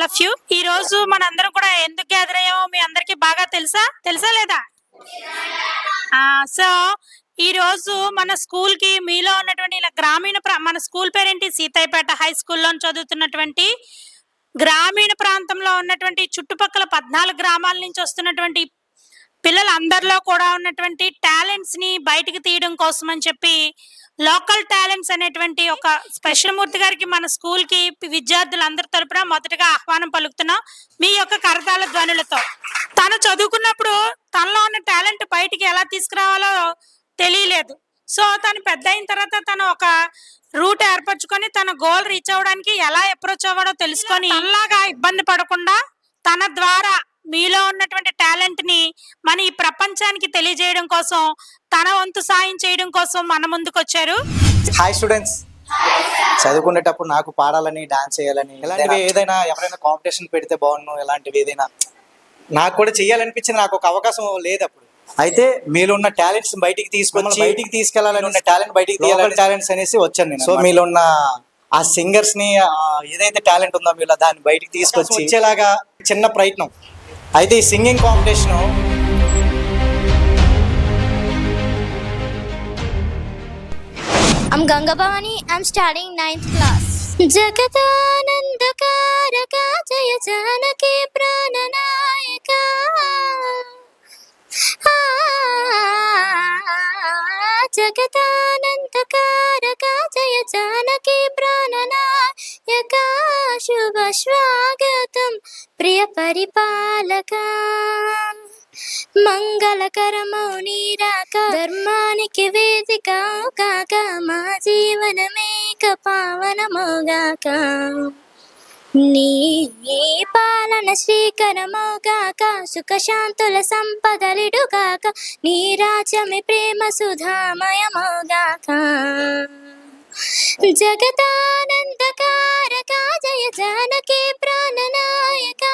All of you. ఈ రోజు మనందరం కూడా ఎందుకు గ్యాదర్ అయ్యామో మీ అందరికి బాగా తెలుసా లేదా? సో ఈ రోజు మన స్కూల్ కి మీలో ఉన్నటువంటి ఇలా మన స్కూల్ పేరేంటి? సీతాయిపేట హై స్కూల్లో చదువుతున్నటువంటి గ్రామీణ ప్రాంతంలో ఉన్నటువంటి చుట్టుపక్కల 14 గ్రామాల నుంచి వస్తున్నటువంటి పిల్లలందరిలో కూడా ఉన్నటువంటి టాలెంట్స్ ని బయటికి తీయడం కోసం అని చెప్పి లోకల్ టాలెంట్స్ అనేటువంటి ఒక స్పెషల్ మూర్తి గారికి మన స్కూల్ కి విద్యార్థులందరి తరపున మొదటగా ఆహ్వానం పలుకుతున్నాం మీ యొక్క కరతాళ ధ్వనులతో. తను చదువుకున్నప్పుడు తనలో ఉన్న టాలెంట్ బయటికి ఎలా తీసుకురావాలో తెలియలేదు. సో తను పెద్ద అయిన తర్వాత తను ఒక రూట్ ఏర్పరచుకొని తన గోల్ రీచ్ అవ్వడానికి ఎలా అప్రోచ్ అవ్వడో తెలుసుకొని తనలాగా ఇబ్బంది పడకుండా తన ద్వారా మీలో ఉన్నటువంటి టాలెంట్ ని మన ఈ ప్రపంచానికి తెలియజేయడం కోసం తన వంతు సాయం చేయడం కోసం మన ముందుకు వచ్చారు. హాయ్ స్టూడెంట్స్, చదువుకునేటప్పుడు నాకు పాడాలని, డాన్స్ చేయాలని, ఇలాంటివి ఏదైనా ఎవరైనా కాంపిటీషన్ పెడితే బాగుండు, ఇలాంటివి ఏదైనా నాకు కూడా చేయాలనిపించింది. నాకు ఒక అవకాశం లేదు అప్పుడు. అయితే మీలో ఉన్న టాలెంట్స్ బయటికి తీసుకెళ్లాలని, ఉన్న టాలెంట్ బయటికి తీయాలని టాలెంట్స్ అనేసి వచ్చాను నేను. సో మీలో ఉన్న ఆ సింగర్స్ ని ఏదైతే టాలెంట్ ఉందో మీలో దాన్ని బయటికి తీసుకొచ్చి వచ్చేలాగా చిన్న ప్రయత్నం. అయితే ఈ singing competition I'm Ganga Bhavani. I'm studying 9th class. Jagadanandakaraka Jaya Janaki Prananayaka Jagadanandakaraka Jaya Janaki Prananayaka Shubha Swagatam Priya Paripalaka మంగళకరమౌ నీరాక ధర్మానికి వేదిక కాక మా జీవనమేక పావనమోగాక నీ పాలన శ్రీకరమోగాక సుఖశాంతుల సంపదలిడుగాక నీ రాజ్యమే ప్రేమ సుధామయమోగాక జగదానందకారక జయ జానకి ప్రాణనాయక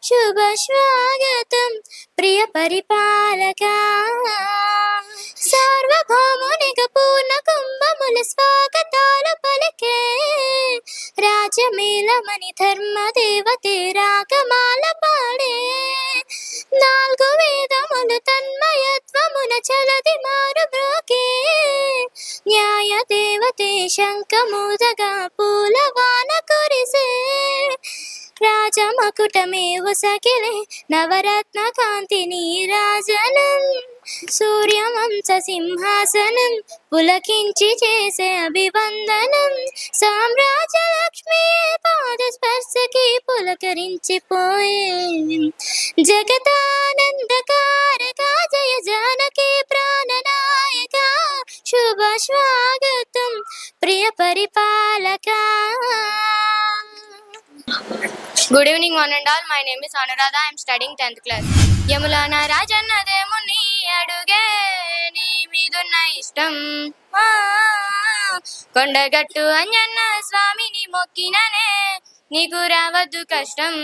శుభ స్వాగతం ప్రియ పరిపాలక సార్వభౌమునిక పూర్ణ కుంభముల స్వాగతాలు పలికే రాజమేళమణి ధర్మ దేవతే రాగమాల పాడే నాలుగు వేదములు తన్మయత్వమున చలది మారు బ్రోకే న్యాయ దేవతే శంఖమూదగా పూలవాన కురిసే రాజమకుటమే ఉసగిలే నవరత్న కాంతి నీరాజనం సూర్యవంశ సింహాసనం పులకించి చేసే అభివందనం సామ్రాజ్య లక్ష్మి పాద స్పర్శకి పులకరించిపోయే జగదానందకారక జయ జానకి ప్రాణనాయక శుభ స్వాగతం ప్రియ పరిపాలక. Good evening one and all. My name is Anuradha. I am studying 10th class. యములాన రాజన్నదేముని అడుగే నీ మీదున్న ఇష్టం కొండగట్టు అంజన్న స్వామిని మొక్కిననే నీకు రావద్దు కష్టం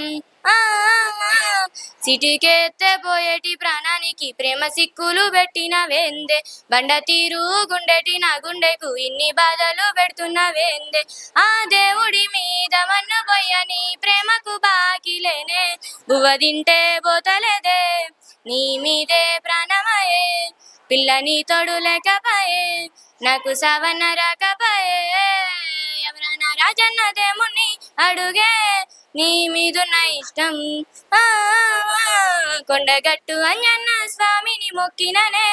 సిటీకెత్తే పోయేటి ప్రాణానికి ప్రేమ సిక్కులు పెట్టిన వేందే బండ తీరు గుండెటి నా గుండెకు ఇన్ని బాధలు పెడుతున్న వేందే ఆ దేవుడి మీద మన్ను పోయని ప్రేమకు బాకిలేనే బువ్వ తింటే పోతలేదే నీ మీదే ప్రాణమయే పిల్లని తోడు లేకపాయే నాకు సావన్న రాకపాయే ఎవరన్నా రాజన్నదేముని అడుగే నీ మీదున్న ఇష్టం కొండగట్టు అంజన్న స్వామిని మొక్కిననే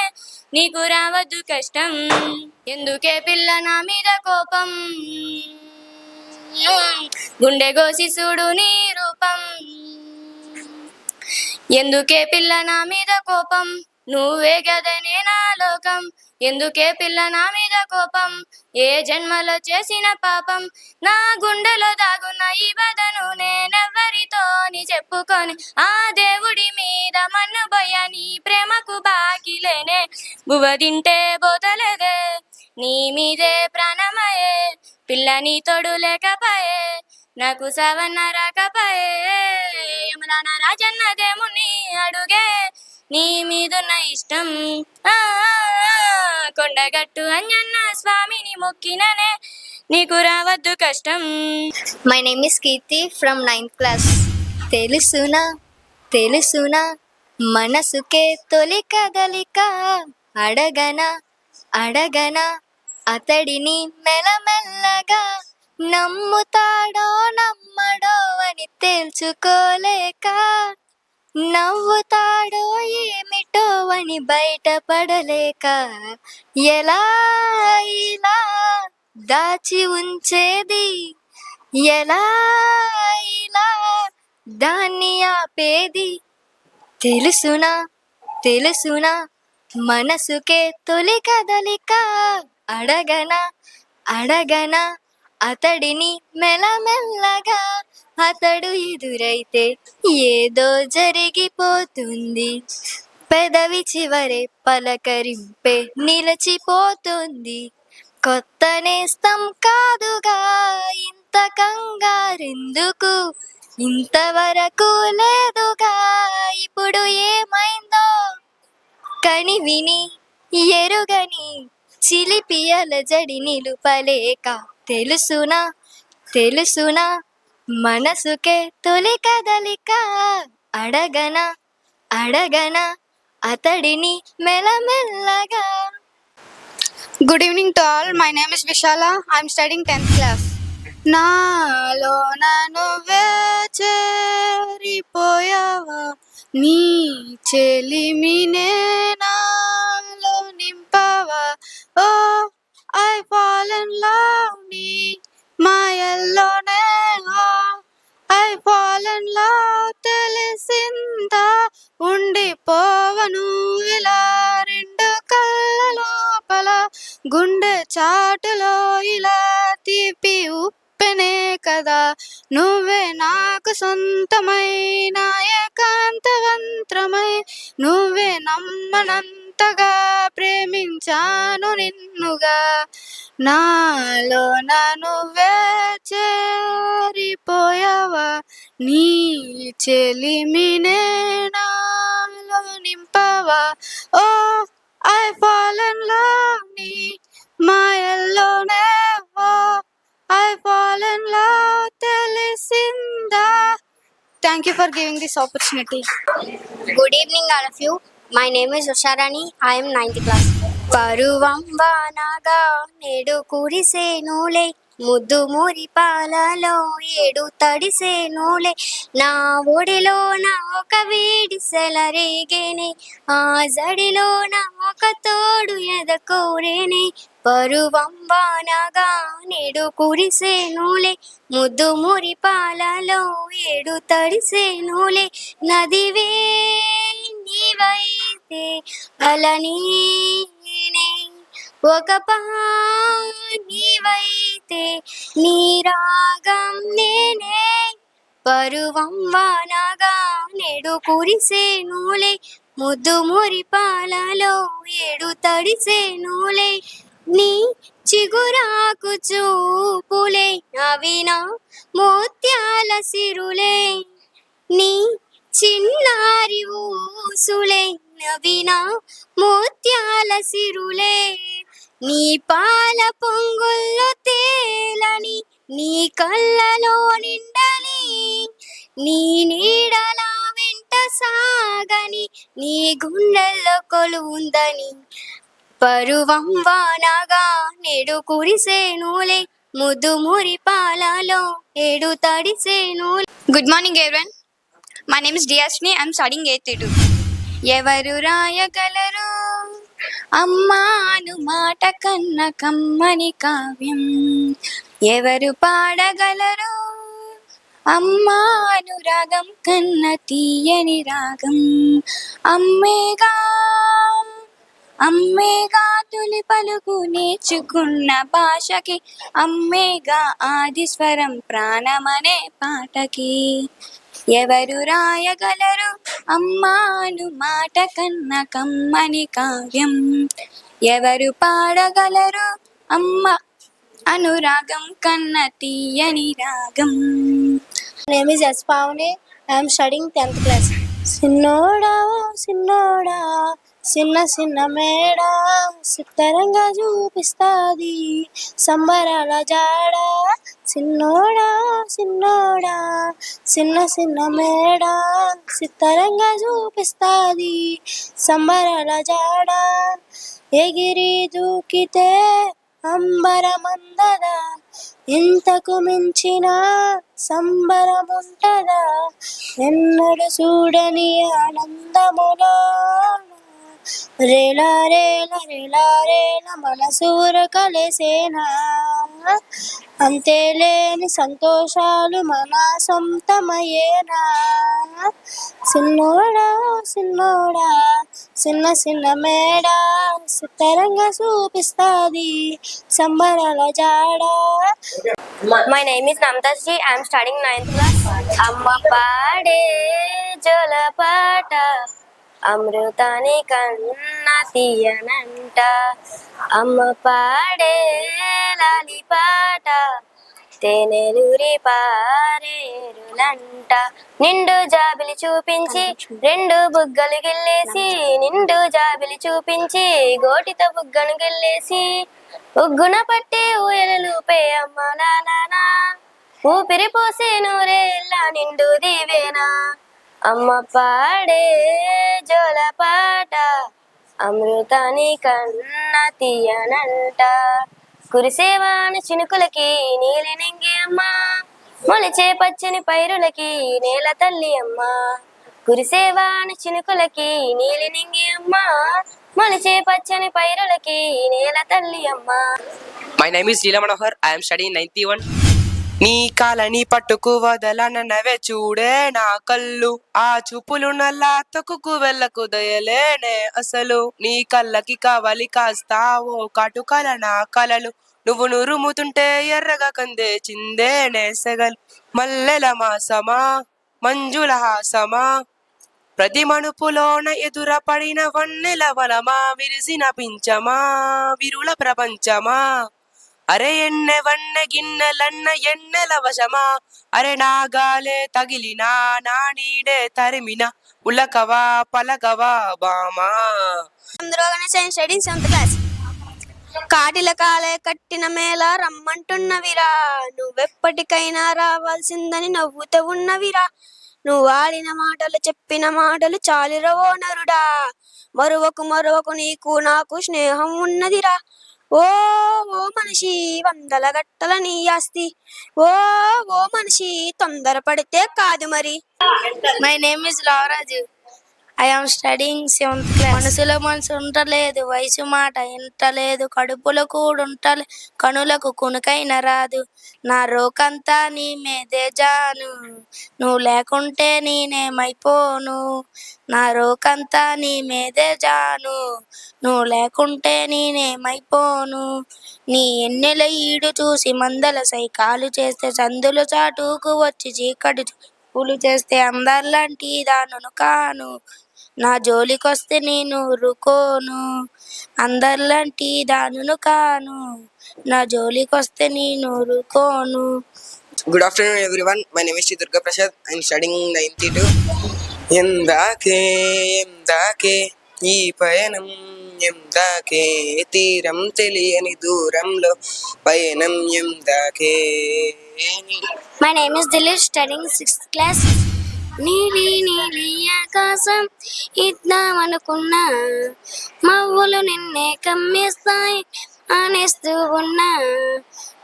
నీకు రావద్దు కష్టం ఎందుకే పిల్ల నా మీద కోపం గుండె గోసి చూడు నీ రూపం ఎందుకే పిల్ల నా మీద కోపం నువ్వే గదనే నా లోకం ఎందుకే పిల్ల నా మీద కోపం ఏ జన్మలో చేసిన పాపం నా గుండెలో దాగున్న ఈ బాధను నేనెవ్వరితోని చెప్పుకొని ఆ దేవుడి మీద మన్ను బొయ్యని ప్రేమకు బాకిలేనే బువ్వ తింటే పోతలేదే నీ మీదే ప్రాణమయే పిల్లని తోడు లేకపాయే నాకు సావన్న రాకపాయే యములాన రాజన్నదేముని అడుగే నీ మీదున్న ఇష్టం కొండగట్టు అంజన్న స్వామిని మొక్కిననే నీకు రావద్దు కష్టం. My name is Keerthi from 9th class. తెలుసునా తెలుసునా మనసుకే తొలి కదలిక, అడగనా అడగనా అతడిని మెల్లమెల్లగా, నమ్ముతాడో నమ్మడో అని తేల్చుకోలేక, నవ్వుతాడో ఏమిటో అని బయటపడలేక, ఎలా ఇలా దాచి ఉంచేది, ఎలా ఇలా దాన్ని ఆపేది. తెలుసునా తెలుసునా మనసుకే తొలి కదలిక, అడగనా అడగనా అతడిని మెల్లమెల్లగా, అతడు ఎదురైతే ఏదో జరిగిపోతుంది, పెదవి చివరే పలకరింపే నిలిచిపోతుంది. కొత్త నేస్తం కాదుగా ఇంత కంగారెందుకు, ఇంతవరకు లేదుగా ఇప్పుడు ఏమైందో, కని విని ఎరుగని చిలిపి అలజడి నిలుపలేక. తెలుసునా తెలుసునా మనసుకే తొలి కదలిక, అడగనా అడగనా అతడిని మెల్లమెల్లగా. Good evening to all. My name is Vishala. I am studying 10th class. నాలోన నువ్వే చేరిపోయావా, నీ చెలిమినే నాలో నింపావా. ఓ ఐ ఫాల్ ఇన్ లవ్, నీ మాయల్లోనే ఐ ఫాల్ ఇన్ లవ్. తెలిసిందా ఉండిపోవను ఇలా రెండు కళ్ళ లోపల, గుండె చాటులో ఇలా తీపి ఉప్పెనే కదా. నువ్వే నాకు సొంతమైన ఏకాంతవంత్రమై, నువ్వే నమ్మనంతగా ప్రేమించాను నిన్నుగా. నాలోన నువ్వే చేరిపోయావా, నీ చెలిమినే నాలో నింపావా. ఓ ఐ ఫాల్ ఇన్ లవ్, నీ మాయల్లోనే ఓ ఐ ఫాల్ ఇన్ లవ్. తెలిసిందా. Thank you for giving this opportunity. Good evening all of you. My name is Usharani. I am 9th class. పరువం వానగా నేడు కురిసేనులే, ముద్దు మురి పాలలో ఏడు తడిసేనులే, నా ఒడిలోన ఒక వేడి సెలరేగేనే, ఆ జడిలోన ఒక తోడు ఎదకోరేనే. పరువం వానగా నేడు కురిసేనులే, ముద్దు మురి పాలలో ఏడు తడిసేనులే, నదివే నీవైతే అలనీనే, ఒక నీవైతే నీ రాగం నేనే. పరువం వానగా నేడు కురిసేనులే, ముద్దు మురి పాలలో ఏడు తడిసేనులే, నీ చిగురాకు చూపులే నవినా మోత్యాల సిరులే, నీ చిన్నారి ఊసులే నవినా మోత్యాల సిరులే, నీ పాల పొంగుల్లో తేలని, నీ కళ్ళలో నిండని, నీ నీడలా వెంట సాగని, నీ గుండెల్లో కొలువుందని. పరువం వానగా నేడు కురిసేనులే, ముద్దు మురి పాలలో ఏడు తడిసేనులే. Good morning everyone. My name is Diyashni. I am studying 8th A2. ఎవరు రాయగలరు అమ్మాను మాట కన్న కమ్మని కావ్యం, ఎవరు పాడగలరు అమ్మాను రాగం కన్న తీయని రాగం. అమ్మేగా అమ్మేగా తొలి పలుకు నేర్చుకున్న భాషకి, అమ్మేగా ఆది స్వరం ప్రాణమనే పాటకి. ఎవరు రాయగలరు అమ్మాను మాట కన్న కమ్మని కావ్యం, ఎవరు పాడగలరు అమ్మ అనురాగం కన్న తీయని రాగం. My name is S. Pavane. I am studying 10th class. సిన్నోడా ఓ సిన్నోడా చిన్న చిన్న మేడ సిత్తరంగా చూపిస్తాది సంబరాల జాడ చిన్నోడా చిన్నోడా చిన్న చిన్న మేడ సిత్తరంగా చూపిస్తాది సంబరాల జాడ ఎగిరి దూకితే అంబరమందదా ఇంతకు మించిన సంబరముంటదా ఎన్నడు చూడని ఆనందములో రేలా రేలా రేలా రేలా మనసూర కలిసేనా అంతేలేని సంతోషాలు మన సొంతమయ్యేనా చిన్నోడా చిన్నోడా చిన్న చిన్న మేడ సిత్తరంగా చూపిస్తాది సంబరాల జాడ. My name is Namtasji. I am studying 9th class. అమ్మ పాడే జోలపాట అమృతాని కన్నా తీయనంట అమ్మ పాడే లాలిపాట తేనెలూరి పారేరులంట నిండు జాబిలి చూపించి రెండు బుగ్గలు గిల్లేసి నిండు జాబిలి చూపించి గోటితో బుగ్గను గిల్లేసి ఉగ్గున పట్టి ఊయలూపే అమ్మ లానా ఊపిరి పోసే నూరేళ్ళ నిండు దీవేనా అమ్మ పాడే జోలపాట అమృతాని కన్నా తీయనంట కురిసేవాన చినుకులకి నీలి నింగి అమ్మ మొలిచే పచ్చని పైరులకి నేల తల్లి అమ్మ కురిసేవాన చినుకులకి నీలి నింగి అమ్మ మొలిచే పచ్చని పైరులకి నేల తల్లి అమ్మ. My name is Leela Manohar. I am studying 91. నీ కాలని పట్టుకు వదలనవే చూడే నా కళ్ళు ఆ చూపులు నల్లా తొక్కుకు వెళ్ళకు దయలేనే అసలు నీ కళ్ళకి కావాలి కాస్తావో కాటుకల నా కలలు నువ్వు నురుముతుంటే ఎర్రగా కందే చిందేనే సెగలు మల్లెల మాసమా మంజుల హాసమా ప్రతి మణుపులోన ఎదురపడిన వన్నెల వనమా విరిసిన పించమా విరుల ప్రపంచమా అరే ఎన్నె వన్నె గిన్నెలన్న ఎన్నెల వశమా అరే నాగాలే తగిలినా నా నీడే తరిమిన ఉలకవా పలకవా బామా. Studying 7th class. కాటిల కాలే కట్టిన మేళ రమ్మంటున్నవిరా నువ్వెప్పటికైనా రావాల్సిందని నవ్వుతూ ఉన్నవిరా నువ్వు ఆడిన మాటలు చెప్పిన మాటలు చాలిరవో నరుడా మరువకు మరువకు నీకు నాకు స్నేహం ఉన్నదిరా ఓ ఓ మనిషి వందల గట్టల నీ ఆస్తి ఓ ఓ మనిషి తొందరపడితే కాదు మరి. My name is Lavaraju. I am studying 7th class. మనసులో మనసు ఉండలేదు వయసు మాట ఇంటలేదు కడుపులో కూడుంటలే కనులకు కునుకైన రాదు నా రోకంతా నీ మీదే జాను నువ్వు లేకుంటే నేనేమైపోను నా రోకంతా నీ మీదే జాను నువ్వు లేకుంటే నేనేమైపోను నీ ఎన్నెల ఈడు చూసి మందల సైకాలు చేస్తే సందులు చాటుకు వచ్చి చీకటి పూలు చేస్తే అందర్లాంటి దానును కాను నా జోలికొస్తే నేను ఊరుకోను అందర్లాంటి దానును కాను నా జోలికొస్తే నేను ఊరుకోను. Good afternoon everyone. My name is Sri Durga Prasad. I am studying 92. ఎందాకే ఎందాకే ఈ పయనం ఎందాకే తీరం తెలియని దూరంలో పయనం ఎందాకే. My name is Dilip, studying 6th class. నీలి నీలి ఆకాశం ఇద్దామనుకున్నా మవ్వులు నిన్నే కమ్మేస్తాయి అనేస్తూ ఉన్నా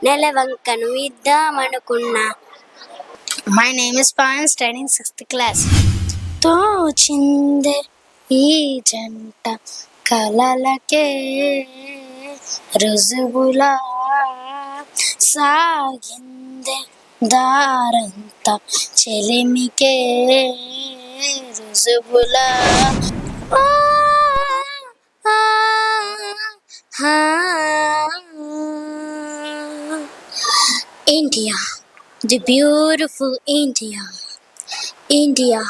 నెలవంకను ఇద్దామనుకున్నా. My name is Pawan, studying 6th class. తోచిందే ఈ జంట కలలకే రుజువులా సాగిందే దారంతా చెలిమికే రుజువులా ఆ, ఆ, ఆ. India, the beautiful India. India,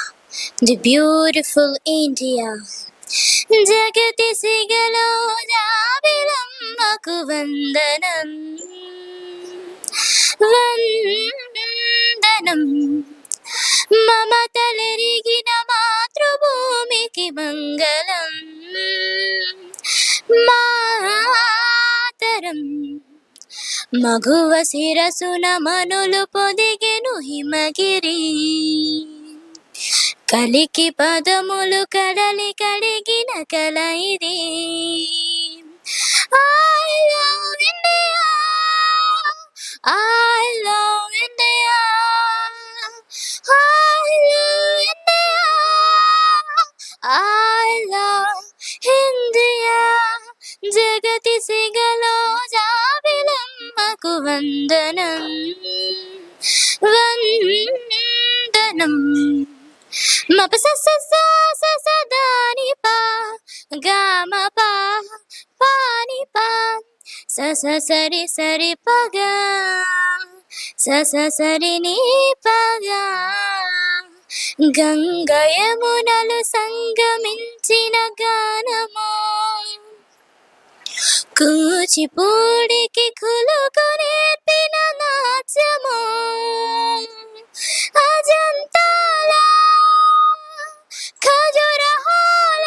the beautiful India. జగతి సిగలో జాబిలమ్మకు వందనం వందనం మమతలెరిగిన మాతృభూమికి మంగళం మాతరం మగువ శిరసున మనులు పొదిగెను హిమగిరి కలికి పదములు కడలి కడిగిన కల ఇది I love India, I love India, I love India, I love India. జగతి సిగలో జాబిలమ్మకు వందనం వందనం మప సదాని పా గామ పా పాని పా సరి సరి పగా సరి ని పగా గంగయమునలు సంగమించిన గానము కూచిపూడికి కులుకు నేర్పిన నాట్యము అజంతాల ఖజురహోల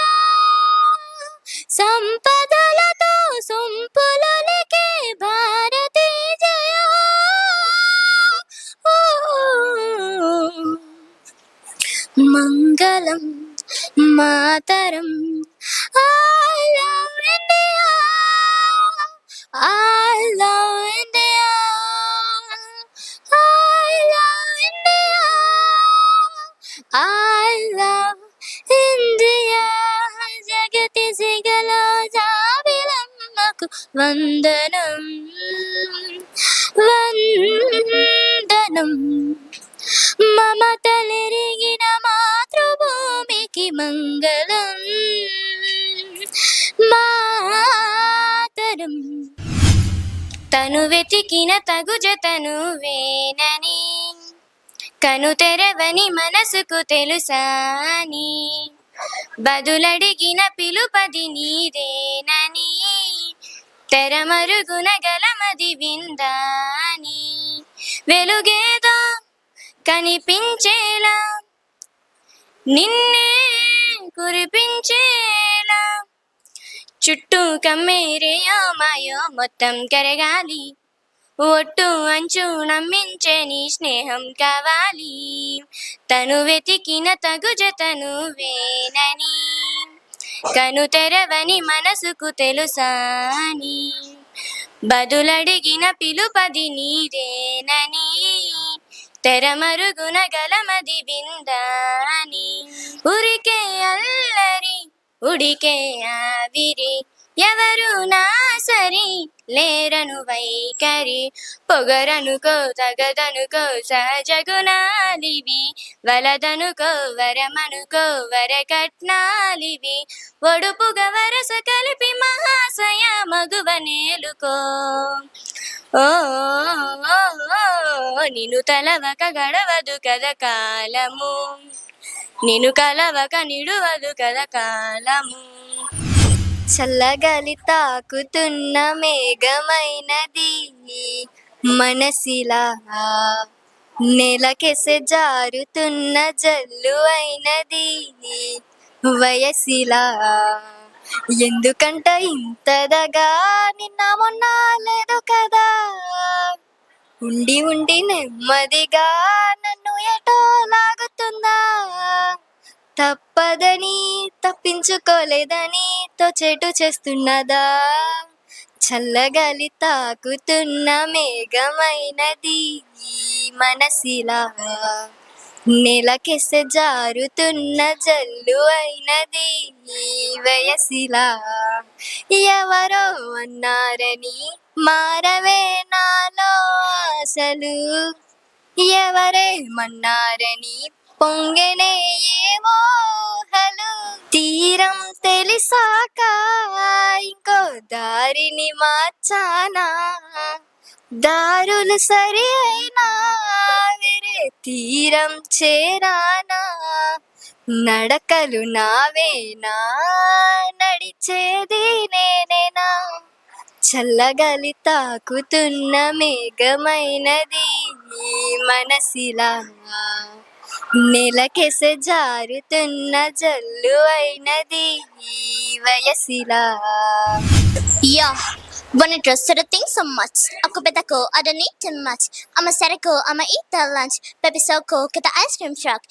సంపదలతో సొంపులకే భారతీ జయ మంగళం మాతరం I love India, I love India, I love India, I love India. జగతి సిగలో జాబిలమ్మకు వందనం వందనం మమతలెరిగిన మాతృభూమికి మంగళం మాతరం తను వెతికిన తగు జతను వేనని కను తెరవని మనసుకు తెలుసాని బదులడిగిన పిలుపది నీదేనని తెరమరుగున గలమది విందాని వెలుగేదో కనిపించేలా నిన్నే కురిపించేలా చుట్టూ కమ్మేరేయో మాయో మొత్తం కరగాలి ఒట్టు అంచు నమ్మించే నీ స్నేహం కావాలి తను వెతికిన తగు జతను వేనని కను తెరవని మనసుకు తెలుసాని బదులడిగిన పిలుపది నీదేనని తెరమరుగున గలమది విందాని ఉరికే అల్లరి ఉడికే ఆవిరి ఎవరు నా సరి లేరను వైఖరి పొగరనుకో తగదనుకో సహజగుణాలివి వలదనుకో వరమనుకో వరకట్నాలివి ఒడుపుగా వరస కలిపి మహాశయ మగువ నేలుకో ఓ నిన్ను తలవక గడవదు కద కాలము నిన్ను కలవక నిడువదు కద కాలము చల్లగాలి తాకుతున్న మేఘమైనది మనసిలా నెలకెసె జారుతున్న జల్లు అయినది వయసిలా ఎందుకంట ఇంతదగా నిన్న మొన్న లేదు కదా ఉండి ఉండి నెమ్మదిగా నన్ను ఎటో లాగుతుందా తప్పదని తప్పించుకోలేదని తోచెటు చేస్తున్నదా చల్లగాలి తాకుతున్న మేఘమైనది మనసిలా నెలకెసె జారుతున్న జల్లు అయినది వయసిలా ఎవరో అన్నారని మారవే నాలో అసలు ఎవరేమన్నారని పొంగెనే ఏమో హలు తీరం తెలిసాక ఇంకో దారిని మార్చానా దారులు సరి అయినా వేరే తీరం చేరానా నడకలు నావేనా నడిచేది నేనేనా చల్లగాలి తాకుతున్న మేఘమైనది మనసిలా నెలకెస జారుతున్న జల్లు అయినది ఈ వయసిలా. Ya wanna dress to the thing so much. Aku betako, I don't need too much. I'm a Sadako, I'ma eat the lunch. Baby so cool, get the ice cream truck.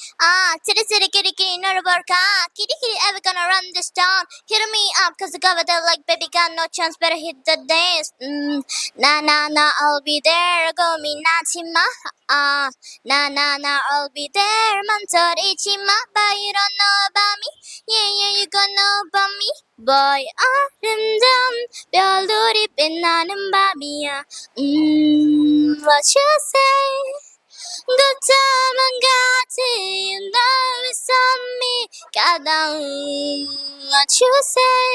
Titty titty kitty kitty, not a work. Kitty kitty ever gonna run this town? Hit me up, cause the governor they're like, baby got no chance, better hit the dance. Nah, nah, nah, I'll be there. Go me nachima. Nah, nah, nah, I'll be there. Mantor ichima, but you don't know about me. Yeah, yeah, you gonna know about me. Boy, 아름다운 별들이 빛나는 밤이야. What you say? Good time and got you know it's on me. 가다운 what you say?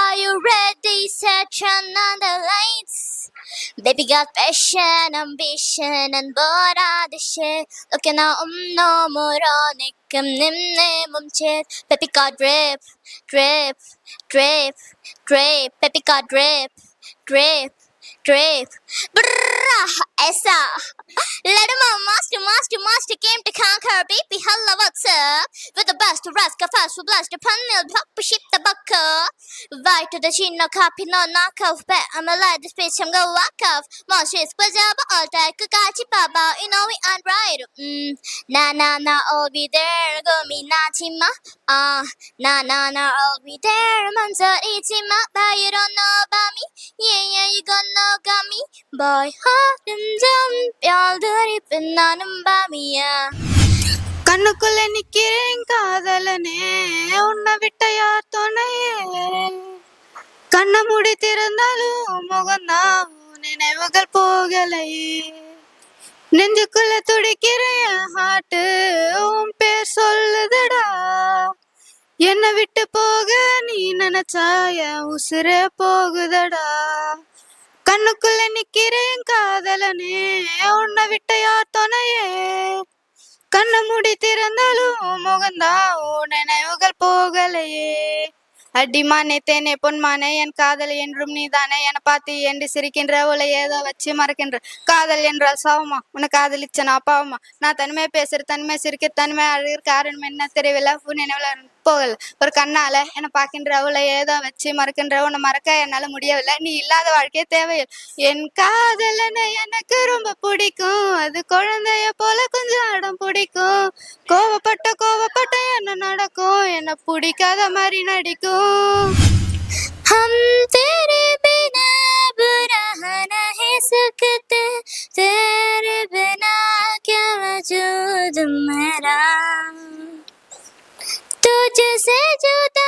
Are you ready? Set turn on the lights. Baby got passion, ambition, and bored of the shit. Looking out no moronic, 내 몸짓. Baby got drip, drip, drip, drip. Baby got drip, drip, drip. Brrrah, esa. Let him out, master, master, master came to conquer. Baby, hello, what's up? With the best to rest, go fast, for blast, the panel, pop, ship the bucker. Right to the chin, no copy, no knockoff. Bet I'm alive, this bitch, I'm gonna walk off. Monstrous, but all day, Kukachi Baba, you know we aren't right. Nah, nah, nah, I'll be there, go me, Nachima. Nah, nah, nah, I'll be there, Manza, Ichima, but you don't know about me. Yeah, yeah, you gonna know, got me. Boy, 아름다운 별들이 빛나는 밤이야. கண்ணுக்குள்ள நிக்கிறேன் காதலனே உன்னை விட்ட யார் துணையே கண்ண மூடி திறந்தாலும் முகம்தான் நினைவுகள் போகலையே நெஞ்சுக்குள்ள துடிக்கிறேன் ஹார்ட் உன் பேர் சொல்லுதடா என்னை விட்டு போக நீ நினைச்சா என் உசுரே போகுதடா கண்ணுக்குள்ள நிக்கிறேன் காதலனே உன்னை விட்ட யார் துணையே கண்ண மூடி திறந்தாலும் முகந்தான் நினைவுகள் போகலையே அடிமானே தேனே பொன்மானே என் காதல் என்றும் நீதானே என பார்த்து என்று சிரிக்கின்ற உலை ஏதோ வச்சு மறக்கின்ற காதல் என்றால் சாவமா உன்னை காதலிச்ச நான் பாவமா நான் தனிமை பேசுற தனிமை சிரிக்க தனிமை அழுகிற காரணம் என்ன தெரியவில்லை நினைவுல போகல ஒரு கண்ணால என்னை பார்க்கின்ற அவளை ஏதோ வச்சு மறக்கின்ற உன்னை மறக்க என்னால முடியவில்லை நீ இல்லாத வாழ்க்கையே தேவையில்லை என் காதலனை எனக்கு ரொம்ப பிடிக்கும் அது குழந்தைய போல கொஞ்சம் அடம் பிடிக்கும் கோவப்பட்ட என்ன நடக்கும் என்ன பிடிக்காத மாதிரி நடிக்கும் हम तेरे बिना बुरा नहीं सकते तेरे बिना क्या वजूद मेरा तुझसे जुदा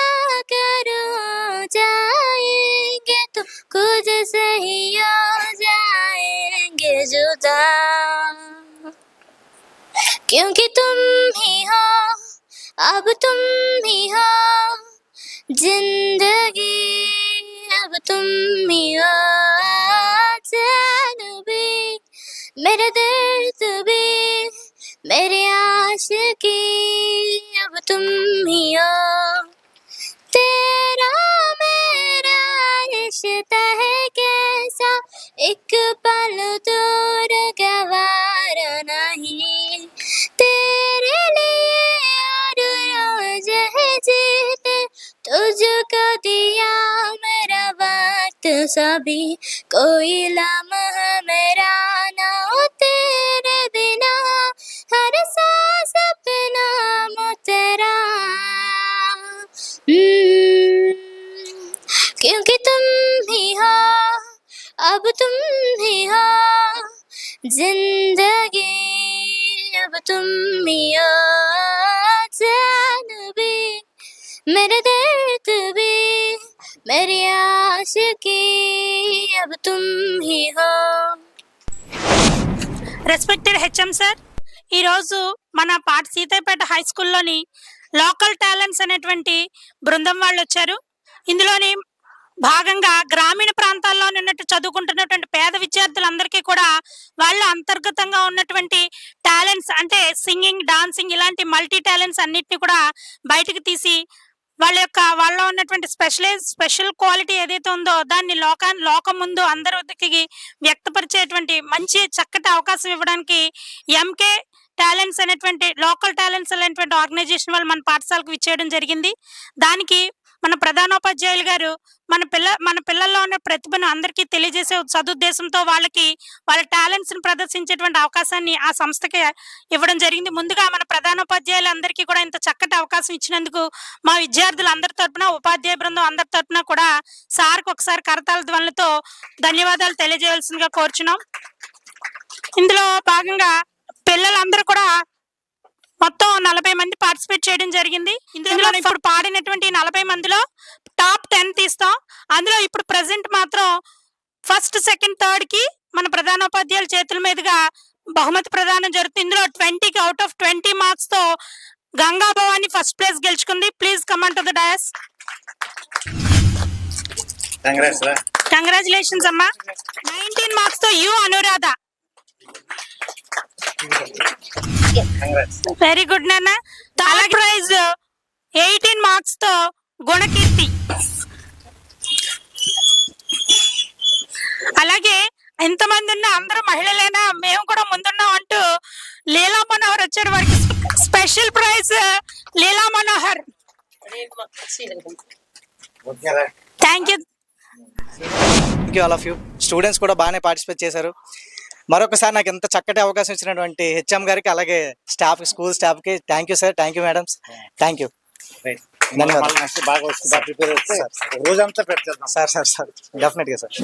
करूं जाएंगे तो खुद से ही हो जाएंगे जुदा क्योंकि तुम ही हो अब तुम ही हो जिंदगी अब तुम ही हो जान भी मेरा दर्द भी मेरी आशिकी अब तुम ही हो तेरा मेरा रिश्ता है कैसा एक पल दूर गवारा नहीं तेरे लिए हर रोज है जीते तुझको दिया मेरा वक्त सभी कोई लम्हा मेरा ना हो तेरे बिना हर सांस अपना तेरा क्योंकि तुम ही हो अब तुम ही हो जिंदगी अब तुम ही हो जान भी मेरे दर्द भी मेरी आशिकी अब तुम ही हो రెస్పెక్టెడ్ హెచ్ఎం సార్, ఈరోజు మన సీతాపేట హై స్కూల్లోని లోకల్ టాలెంట్స్ అనేటువంటి బృందం వాళ్ళు వచ్చారు. ఇందులోని భాగంగా గ్రామీణ ప్రాంతాల్లో ఉన్నట్టు చదువుకుంటున్నటువంటి పేద విద్యార్థులందరికీ కూడా వాళ్ళ అంతర్గతంగా ఉన్నటువంటి టాలెంట్స్ అంటే సింగింగ్, డాన్సింగ్ ఇలాంటి మల్టీ టాలెంట్స్ అన్నిటిని కూడా బయటకు తీసి వాళ్ళలో ఉన్నటువంటి స్పెషల్ క్వాలిటీ ఏదైతే ఉందో దాన్ని లోకం ముందు అందరికి వ్యక్తపరిచేటువంటి మంచి చక్కటి అవకాశం ఇవ్వడానికి ఎంకే టాలెంట్స్ అనేటువంటి లోకల్ టాలెంట్స్ అనేటువంటి ఆర్గనైజేషన్ వాళ్ళు మన పాఠశాలకు విచ్చేయడం జరిగింది. దానికి మన ప్రధానోపాధ్యాయులు గారు మన పిల్లల్లో ఉన్న ప్రతిభను అందరికీ తెలియజేసే సదుద్దేశంతో వాళ్ళకి వాళ్ళ టాలెంట్స్ ని ప్రదర్శించేటువంటి అవకాశాన్ని ఆ సంస్థకి ఇవ్వడం జరిగింది. ముందుగా మన ప్రధానోపాధ్యాయులు అందరికీ కూడా ఇంత చక్కటి అవకాశం ఇచ్చినందుకు మా విద్యార్థులు అందరి తరపున, ఉపాధ్యాయ బృందం అందరి తరపున కూడా సార్కి ఒకసారి కరతాళ ధ్వనులతో ధన్యవాదాలు తెలియజేయవలసిందిగా కోరుచున్నాం. ఇందులో భాగంగా పిల్లలందరూ కూడా మొత్తం 40 మంది పార్టిసిపేట్ చేయడం జరిగింది. ఇందులో ఇప్పుడు పాడినటువంటి 40 మందిలో టాప్ 10 తీస్తాం. అందులో ఇప్పుడు ప్రెసెంట్ మాత్రం ఫస్ట్, సెకండ్, థర్డ్ కి మన ప్రధానోపాధ్యాయుల చేతుల మీదుగా బహుమతి ప్రదానం జరుగుతుంది. ఇందులో 20కి అవుట్ ఆఫ్ 20 మార్క్స్ తో గంగా భవాని ఫస్ట్ ప్లేస్ గెలుచుకుంది. Please come to the dais. Congratulations అమ్మా. 19 మార్క్స్ తో యు అనురాధ. వెరీ గుడ్ నాన్న. థర్డ్ ప్రైజ్ 18 మార్క్స్ తో గుణకీర్తి. అలాగే ఎంతమంది ఉన్నా అందరూ మహిళలైనా మేము కూడా ముందున్నాం అంటూ లీలా మనోహర్ వచ్చారు. వారికి special prize Leela Manohar. Thank you all of you. Students కూడా బాగానే పార్టిసిపేట్ చేశారు. మరొకసారి నాకు ఎంత చక్కటి అవకాశం ఇచ్చినటువంటి హెచ్ఎం గారికి, అలాగే స్టాఫ్, స్కూల్ స్టాఫ్కి thank you sir. Thank you madams. Thank you. బాగా వస్తుంది. రోజంతా పెట్టేద్దాం సార్. డెఫినెట్గా సార్.